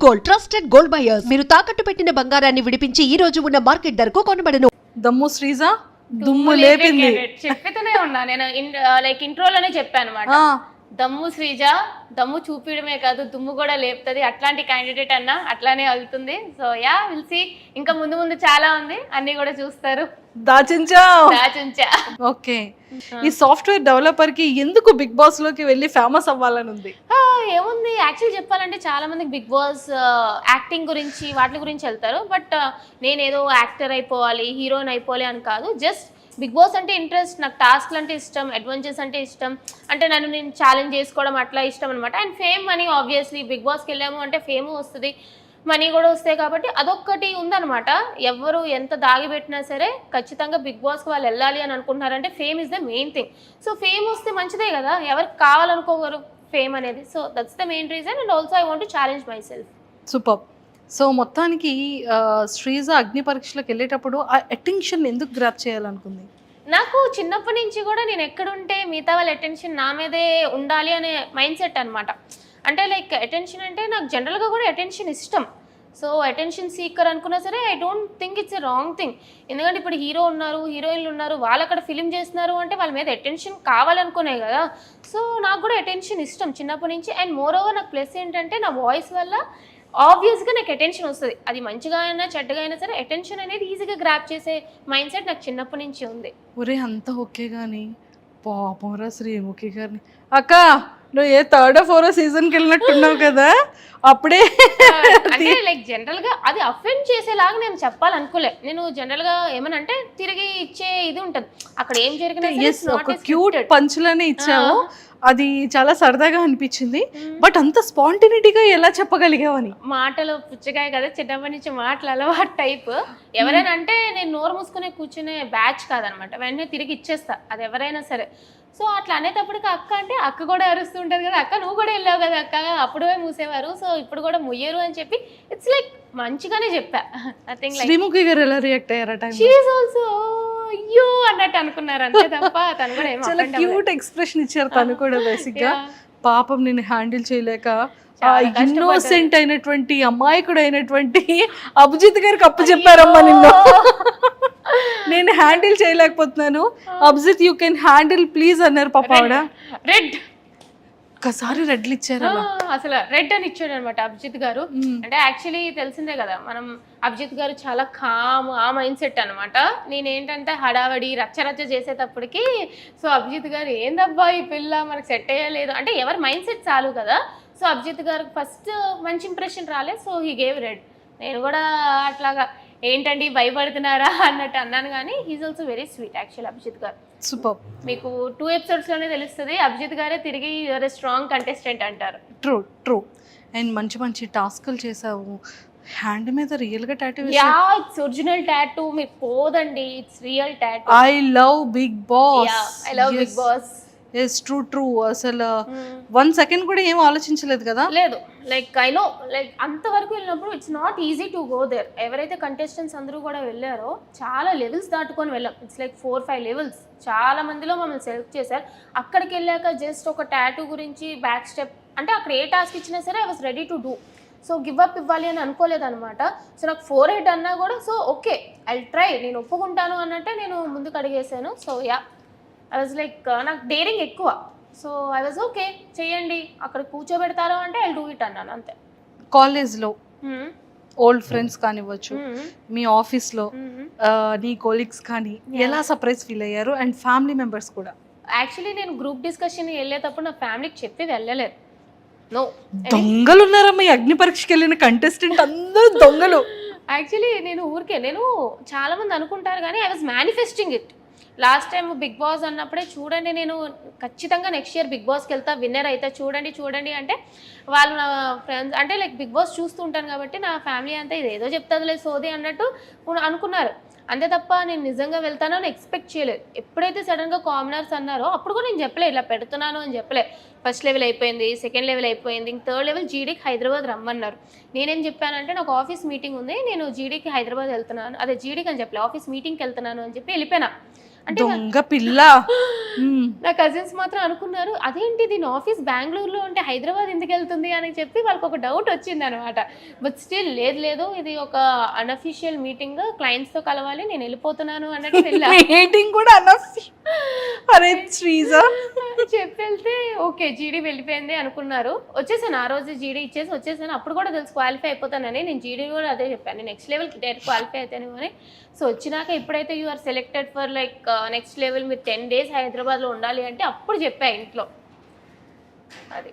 Gold, trusted gold buyers. మీరు తాకట్టు పెట్టిన బంగారాన్ని విడిపించి ఈ రోజు ఉన్న మార్కెట్ ధరకు కొనబడను. దమ్ము శ్రీజ దుమ్ము లేపింది. చెప్తూనే ఉన్నా నేను లైక్ ఇంట్రోలోనే చెప్పాను అనమాట. దమ్ము శ్రీజ దమ్ము చూపించడమే కాదు దుమ్ము కూడా లేపుతుంది. అట్లాంటి క్యాండిడేట్ అన్న అట్లానే అవుతుంది. So ya will see. ఇంకా ముందు ముందు చాలా ఉంది, అన్ని కూడా చూస్తారు. దాచించా. ఓకే, ఈ సాఫ్ట్వేర్ డెవలపర్ కి ఎందుకు బిగ్ బాస్ లోకి వెళ్ళి ఫేమస్ అవ్వాలని ఉంది? ఏముంది, యాక్చువల్ చెప్పాలంటే చాలా మందికి బిగ్ బాస్ యాక్టింగ్ గురించి వాటి గురించి వెళ్తారు. బట్ నేనేదో యాక్టర్ అయిపోవాలి, హీరోయిన్ అయిపోవాలి అని కాదు. జస్ట్ బిగ్ బాస్ అంటే ఇంట్రెస్ట్, నాకు టాస్క్లు అంటే ఇష్టం, అడ్వెంచర్స్ అంటే ఇష్టం, అంటే నేను ఛాలెంజ్ చేసుకోవడం అట్లా ఇష్టం అనమాట. And fame money, obviously big బాస్కి వెళ్ళాము అంటే ఫేమ్ వస్తుంది, మనీ కూడా వస్తాయి. కాబట్టి అదొక్కటి ఉందన్నమాట. ఎవరు ఎంత దాగిపెట్టినా సరే ఖచ్చితంగా బిగ్ బాస్కి వాళ్ళు వెళ్ళాలి అని అనుకుంటున్నారంటే fame is the main thing. So fame వస్తే మంచిదే కదా, ఎవరికి కావాలనుకోగలరు ఫేమ్ అనేది. So that's the main reason. And also I want to challenge myself. Super. So మొత్తానికి శ్రీజ అగ్ని పరీక్షలకు వెళ్ళేటప్పుడు ఆ అటెన్షన్ ఎందుకు గ్రాప్ చేయాలనుకుంది? నాకు చిన్నప్పటి నుంచి కూడా నేను ఎక్కడుంటే మిగతా వాళ్ళ అటెన్షన్ నా మీదే ఉండాలి అనే మైండ్ సెట్ అనమాట. అంటే లైక్ అటెన్షన్ అంటే నాకు జనరల్గా కూడా అటెన్షన్ ఇష్టం. సో అటెన్షన్ సీకర్ అనుకున్నా సరే I don't think it's a wrong thing. ఎందుకంటే ఇప్పుడు హీరో ఉన్నారు, హీరోయిన్లు ఉన్నారు, వాళ్ళు అక్కడ ఫిలిం చేస్తున్నారు అంటే వాళ్ళ మీద అటెన్షన్ కావాలనుకునే కదా. సో నాకు కూడా అటెన్షన్ ఇష్టం చిన్నప్పటి నుంచి. అండ్ మోర్ ఓవర్ నాకు ప్లస్ ఏంటంటే నా వాయిస్ వల్ల ఆబ్వియస్గా నాకు అటెన్షన్ వస్తుంది. అది మంచిగా అయినా చెడ్డగా అయినా సరే అటెన్షన్ అనేది ఈజీగా గ్రాప్ చేసే మైండ్ సెట్ నాకు చిన్నప్పటి నుంచి ఉంది. ఒరే అంతా ఓకే కానీ పాపంరా శ్రీముఖి గారిని. అక్క నువ్వు ఏ 3rd or 4th సీజన్కి వెళ్ళినట్టున్నావు కదా, అప్పుడే అంటే లైక్ జనరల్గా అది అఫెండ్ చేసేలాగా నేను చెప్పాలనుకోలే. నేను జనరల్గా ఏమనంటే తిరిగి ఇచ్చే ఇది ఉంటుంది అక్కడ ఏం జరిగినా. ఒక క్యూట్ పంచులనే ఇచ్చావు, అది చాలా సరదాగా అనిపించింది. బట్ అంత స్పాంటినిటీగా ఎలా చెప్పగలిగావని? మాటలు పుచ్చగాయ కదా, చిన్నప్పటి నుంచి మాటలు అలవాటు టైప్. ఎవరైనా అంటే నేను నోరు మూసుకునే కూర్చునే బ్యాచ్ కాదనమాట, వెంటనే తిరిగి ఇచ్చేస్తా అది ఎవరైనా సరే. సో అట్లా అనేటప్పటికి అక్క అంటే అక్క కూడా అరుస్తుంటది కదా, అక్క నువ్వు కూడా వెళ్ళావు కదా అక్క, అప్పుడే మూసేవారు, సో ఇప్పుడు కూడా ముయ్యరు అని చెప్పి ఇట్స్ లైక్ మంచిగానే చెప్పా. Nothing like. శ్రీముఖి గారు ఎలా రియాక్ట్ అయ్యారట? షీ ఈజ్ ఆల్సో అయ్యో అన్నట్టు అనుకున్నారు అంతే తప్ప తను కూడా ఏమో చాలా క్యూట్ ఎక్స్ప్రెషన్ ఇచ్చారు తను కూడా. బేసిక్ గా పాపం నేను హ్యాండిల్ చేయలేక ఇన్నోసెంట్ అయినటువంటి అమాయకుడు అయినటువంటి అభిజిత్ గారికి అప్పు చెప్పారమ్మా నిన్ను. నేను హ్యాండిల్ చేయలేకపోతున్నాను, Abhijit you can handle please అన్నారు పాప ఆవిడ. రెడ్ ఒక్కసారి రెడ్లు ఇచ్చారు, అసలు రెడ్ అని ఇచ్చాడు అనమాట అభిజిత్ గారు. అంటే యాక్చువల్లీ తెలిసిందే కదా మనం, అభిజిత్ గారు చాలా కామ్, ఆ మైండ్ సెట్ అనమాట. నేనేంటంటే హడావడి రచ్చరచ్చ చేసేటప్పటికి సో అభిజిత్ గారు ఏందబ్బా ఈ పిల్ల మనకు సెట్ అయ్యలేదు అంటే ఎవరి మైండ్ సెట్ చాలు కదా. సో అభిజిత్ గారికి ఫస్ట్ మంచి ఇంప్రెషన్ రాలేదు, సో హీ గేవ్ రెడ్. నేను కూడా అట్లాగా ఏంటండి భయపడుతున్నారా అన్నట్టు అన్నాను, కానీ he's also very sweet actual Abhijit garu. Super. మీకు 2 episodes లోనే తెలుస్తుంది అభిజిత్ గారే తిరిగి యువర్ ఎ స్ట్రాంగ్ కంటెస్టెంట్ అంటారు. True true. అండ్ మంచి మంచి టాస్క్లు చేసావు. హ్యాండ్ మీద రియల్ గా tattoo? Yeah, it's original tattoo, మీకు పోదండి, it's real tattoo. I love Bigg Boss. Yeah, I love Bigg Boss. Yes true true. అసలు 1 second కూడా ఏం ఆలోచించలేదు కదా? లేదు, లైక్ ఐ నో లైక్ అంతవరకు వెళ్ళినప్పుడు it's not easy to go there. ఎవరైతే కంటెస్టెంట్స్ అందరూ కూడా వెళ్ళారో చాలా లెవెల్స్ దాటుకొని వెళ్ళాం. It's like 4-5 levels. చాలా మందిలో మమ్మల్ని సెలెక్ట్ చేశారు. అక్కడికి వెళ్ళాక జస్ట్ ఒక టాటూ గురించి బ్యాక్ స్టెప్ అంటే అక్కడ ఏ టాస్క్ ఇచ్చినా సరే I was ready to do. So give up ఇవ్వాలి అని అనుకోలేదు అనమాట. సో నాకు 4 అన్నా కూడా సో ఓకే ఐ ట్రై, నేను ఒప్పుకుంటాను అన్నట్టే నేను ముందుకు అడిగేసాను. So yeah, I was like నాకు డేరింగ్ ఎక్కువ. సో ఐ వాజ్ ఓకే చేయండి, అక్కడ కూర్చోబెడతారు అంటే ఐ డూ ఇట్ అన్నాను అంతే. కాలేజ్లో ఓల్డ్ ఫ్రెండ్స్ కానివ్వచ్చు, మీ ఆఫీస్లో నీ కొలీగ్స్ కానీ ఎలా సర్ప్రైజ్ ఫీల్ అయ్యారు? అండ్ ఫ్యామిలీ మెంబర్స్ కూడా? యాక్చువల్లీ నేను గ్రూప్ డిస్కషన్ వెళ్ళేటప్పుడు నా ఫ్యామిలీకి చెప్పి వెళ్ళలేదు. నో, దొంగలు ఉన్నారమ్మా ఈ అగ్ని పరీక్షకి వెళ్ళిన కంటెస్టెంట్ అందరూ దొంగలు. యాక్చువల్లీ నేను చాలా మంది అనుకుంటారు కానీ I was manifesting it. Last time Bigg Boss అన్నప్పుడే చూడండి నేను ఖచ్చితంగా నెక్స్ట్ ఇయర్ బిగ్ బాస్కి వెళ్తా, విన్నర్ అయితే చూడండి అంటే వాళ్ళు నా ఫ్రెండ్స్ అంటే లైక్ బిగ్ బాస్ చూస్తూ ఉంటాను కాబట్టి నా ఫ్యామిలీ అంతా ఇదేదో చెప్తుందిలే సోది అన్నట్టు అనుకున్నారు. అంతే తప్ప నేను నిజంగా వెళ్తానని ఎక్స్పెక్ట్ చేయలేదు. ఎప్పుడైతే సడన్గా కామనర్స్ అన్నారో అప్పుడు కూడా నేను చెప్పలే ఇలా పెడుతున్నాను అని చెప్పలే. ఫస్ట్ లెవెల్ అయిపోయింది, సెకండ్ లెవెల్ అయిపోయింది, ఇంక 3rd level జీడీకి హైదరాబాద్ రమ్మన్నారు. నేనేం చెప్పానంటే నాకు ఆఫీస్ మీటింగ్ ఉంది, నేను జీడీకి హైదరాబాద్ వెళ్తున్నాను, అదే జీడీకి అని చెప్పలే ఆఫీస్ మీటింగ్కి వెళ్తున్నాను అని చెప్పి వెళ్ళిపోయినా. అంటే దొంగ పిల్ల. నా కజిన్స్ మాత్రం అనుకున్నారు అదేంటి దీని ఆఫీస్ బెంగళూరులో ఉంటే హైదరాబాద్ ఎందుకు వెళ్తుంది అని చెప్పి వాళ్ళకి ఒక డౌట్ వచ్చింది అనమాట. బట్ స్టిల్ లేదు ఇది ఒక అన్అఫీషియల్ మీటింగ్, క్లయింట్స్ తో కలవాలి, నేను వెళ్ళిపోతున్నాను అన్నట్టు వెళ్ళా. మీటింగ్ కూడా అరే శ్రీజ చెప్పి వెళ్తే ఓకే జీడీ వెళ్ళిపోయింది అనుకున్నారు. వచ్చేసాను ఆ రోజు జీడీ ఇచ్చేసి వచ్చేసాను. అప్పుడు కూడా తెలుసు క్వాలిఫై అయిపోతానని. నేను జీడీ కూడా అదే చెప్పాను, నెక్స్ట్ లెవెల్కి డైరెక్ట్ క్వాలిఫై అవుతాను అని. సో వచ్చినాక ఎప్పుడైతే you are selected for like next level, మీరు 10 days హైదరాబాద్లో ఉండాలి అంటే అప్పుడు చెప్పా ఇంట్లో. అది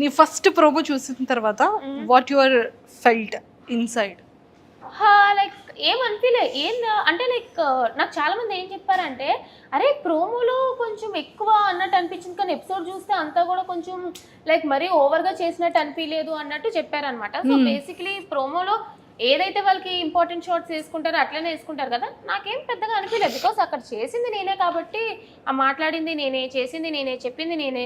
నీ ఫస్ట్ ప్రోమో చూసిన తర్వాత what your felt inside? Like ఏం అనిపించలే. అంటే లైక్ నాకు చాలా మంది ఏం చెప్పారంటే అరే ప్రోమోలో కొంచెం ఎక్కువ అన్నట్టు అనిపించింది, కానీ ఎపిసోడ్ చూస్తే అంతా కూడా కొంచెం లైక్ మరీ ఓవర్గా చేసినట్టు అనిపించలేదు అన్నట్టు చెప్పారనమాట. సో బేసిక్లీ ప్రోమోలో ఏదైతే వాళ్ళకి ఇంపార్టెంట్ షార్ట్స్ వేసుకుంటారో అట్లనే వేసుకుంటారు కదా. నాకేం పెద్దగా అనిపించలేదు, బికాస్ అక్కడ చేసింది నేనే కాబట్టి, ఆ మాట్లాడింది నేనే, చేసింది నేనే, చెప్పింది నేనే.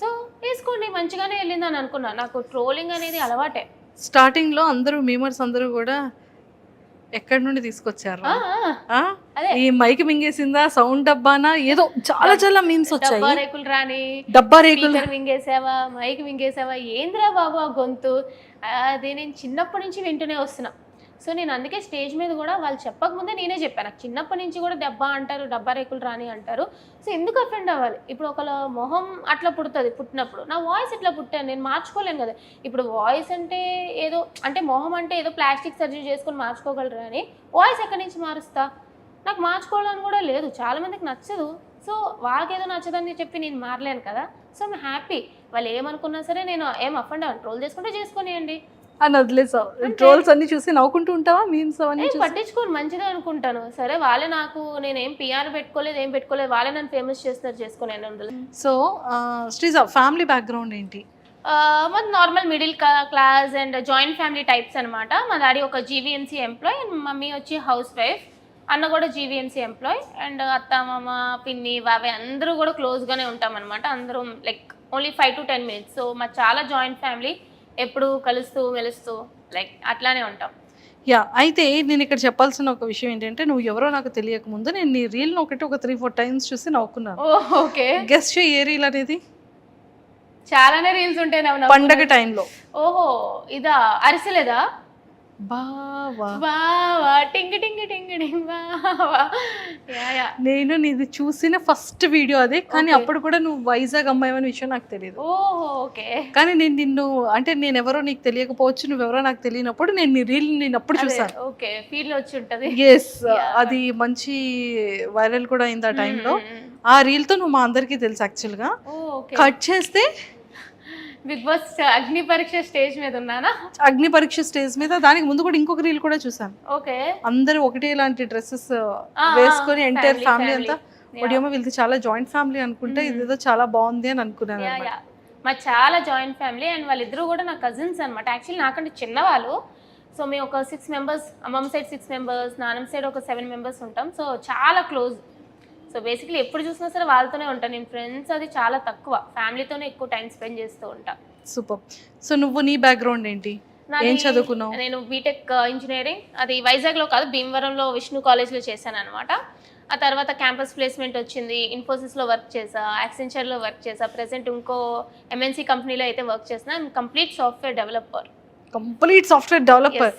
సో వేసుకోండి మంచిగానే వెళ్ళింది అని అనుకున్నా. నాకు ట్రోలింగ్ అనేది అలవాటే. స్టార్టింగ్లో అందరూ మీమర్స్ అందరూ కూడా ఎక్కడి నుండి తీసుకొచ్చారు? ఈ మైక్ మింగేసిందా, సౌండ్ డబ్బానా, ఏదో చాలా చాలా మీమ్స్ వచ్చాయి. డబ్బా రేకులు రాని, డబ్బా రేకులు మింగేసావా, మైక్ మింగేసావా, ఏంద్రా బాబు ఆ గొంతు, అది నేను చిన్నప్పటి నుంచి వింటూనే వస్తున్నా. సో నేను అందుకే స్టేజ్ మీద కూడా వాళ్ళు చెప్పకముందే నేనే చెప్పాను, నాకు చిన్నప్పటి నుంచి కూడా దెబ్బ అంటారు, డబ్బా రేకులు రాని అంటారు. సో ఎందుకు అఫెండ్ అవ్వాలి? ఇప్పుడు ఒకళ్ళ మొహం అట్లా పుడుతుంది, పుట్టినప్పుడు నా వాయిస్ ఇట్లా పుట్టాను, నేను మార్చుకోలేను కదా. ఇప్పుడు వాయిస్ అంటే ఏదో, అంటే మొహం అంటే ఏదో ప్లాస్టిక్ సర్జరీ చేసుకొని మార్చుకోగలరు అని వాయిస్ ఎక్కడి నుంచి మారుస్తా? నాకు మార్చుకోవాలని కూడా లేదు, చాలా మందికి నచ్చదు. సో వాళ్ళకి ఏదో నచ్చదని చెప్పి నేను మారలేను కదా. సో మేము హ్యాపీ, వాళ్ళు ఏమనుకున్నా సరే నేను ఏం అఫెండ్ అవ్వను, ట్రోల్ చేసుకుంటే చేసుకునేయండి అని వదిలేసావు. ట్రోల్స్ అన్ని చూసి నవ్వుకుంటూ ఉంటావా? మీమ్స్ అవన్నీ పట్టించుకోను, మంచిగా అనుకుంటాను. సరే వాళ్ళే, నాకు నేనేం పిఆర్ పెట్టుకోలేదు, ఏం పెట్టుకోలేదు, వాళ్ళే నన్ను ఫేమస్ చేస్తున్నారు, చేసుకునే. సో శ్రీజ ఫ్యామిలీ బ్యాక్గ్రౌండ్ ఏంటి? మాది normal middle class and joint family types అనమాట. మా డాడీ ఒక జీవీఎంసీ ఎంప్లాయ్ అండ్ మమ్మీ వచ్చి హౌస్ వైఫ్, అన్న కూడా జీవీఎంసీ ఎంప్లాయ్. అండ్ అత్త మామ పిన్ని బాబాయ్ అందరూ కూడా క్లోజ్గానే ఉంటాం అనమాట. అందరూ like only 5 to 10 minutes. So మా చాలా జాయింట్ ఫ్యామిలీ, ఎప్పుడు కలుస్తూ మెలుస్తూ లైక్ అట్లానే ఉంటాం. యా, అయితే నేను ఇక్కడ చెప్పాల్సిన ఒక విషయం ఏంటంటే, నువ్వు ఎవరో నాకు తెలియక ముందు నేను నీ రీల్ ఒకటి ఒక 3-4 times చూసి నవ్వుకున్నాను. ఓకే, గెస్ట్ చేయి ఏ రీల్ అనేది? చాలానే రీల్స్ ఉంటాయి పండగ టైంలో. ఓహో ఇదా, అరిసెలేదా? బావా బావా టింగ్ టింగ్ టింగ్ టింగ్ బావా. నేను నీది చూసిన ఫస్ట్ వీడియో అదే, కానీ అప్పుడు కూడా నువ్వు వైజాగ్ అమ్మాయి అనే విషయం నాకు తెలియదు. ఓహో ఓకే. కానీ నేను నిన్ను, అంటే నేను ఎవరో నీకు తెలియకపోవచ్చు, నువ్వెవరో నాకు తెలియనప్పుడు నేను నీ రీల్ నేను అప్పుడు చూసాను. ఓకే, ఫీల్ వచ్చి ఉంటది. ఎస్, అది మంచి వైరల్ కూడా అయింది ఆ టైంలో. ఆ రీల్ తో నువ్వు మా అందరికీ తెలుసు యాక్చువల్గా. కట్ చేస్తే బిగ్ బాస్ అగ్ని పరీక్ష స్టేజ్ మీద ఉన్నానా? అగ్ని పరీక్ష స్టేజ్ మీద, దానికి ముందు కూడా ఇంకొక రీల్ కూడా చూసాను. ఓకే, అందరూ ఒకటే ఇలాంటి డ్రెస్సెస్ వేసుకొని ఎంటైర్ ఫ్యామిలీ అంతా. ఒడియమ్మ వీళ్ళది చాలా జాయింట్ ఫ్యామిలీ అనుకుంటే, ఇదేదో చాలా బాగుంది అని అనుకున్నాను. మా చాలా జాయింట్ ఫ్యామిలీ అండ్ వాళ్ళిద్దరూ కూడా నా కజిన్స్ అనమాట. యాక్చువల్లీ నాకంటే చిన్నవాళ్ళు. సో మేము ఒక 6 members, అమ్మమ్మ సైడ్ 6 members, నాన్నమ్మ సైడ్ ఒక 7 members ఉంటాం. సో చాలా క్లోజ్. సో బేసిక్లీ ఎప్పుడు చూసినా సరే వాళ్ళతోనే ఉంటాను నేను. ఫ్రెండ్స్ అది చాలా తక్కువ, ఫ్యామిలీతోనే ఎక్కువ టైం స్పెండ్ చేస్తూ ఉంటా. సూపర్. సో నువ్వు నీ బ్యాక్గ్రౌండ్ ఏంటి, ఏం చదువుకున్నావు? నేను బీటెక్ ఇంజనీరింగ్, అది వైజాగ్లో కాదు భీమవరంలో విష్ణు కాలేజ్లో చేశాను అనమాట. ఆ తర్వాత క్యాంపస్ ప్లేస్మెంట్ వచ్చింది, ఇన్ఫోసిస్లో వర్క్ చేసా, యాక్సెంచర్లో వర్క్ చేసా, ప్రెసెంట్ ఇంకో ఎంఎన్సీ కంపెనీలో అయితే వర్క్ చేసిన. Complete software developer.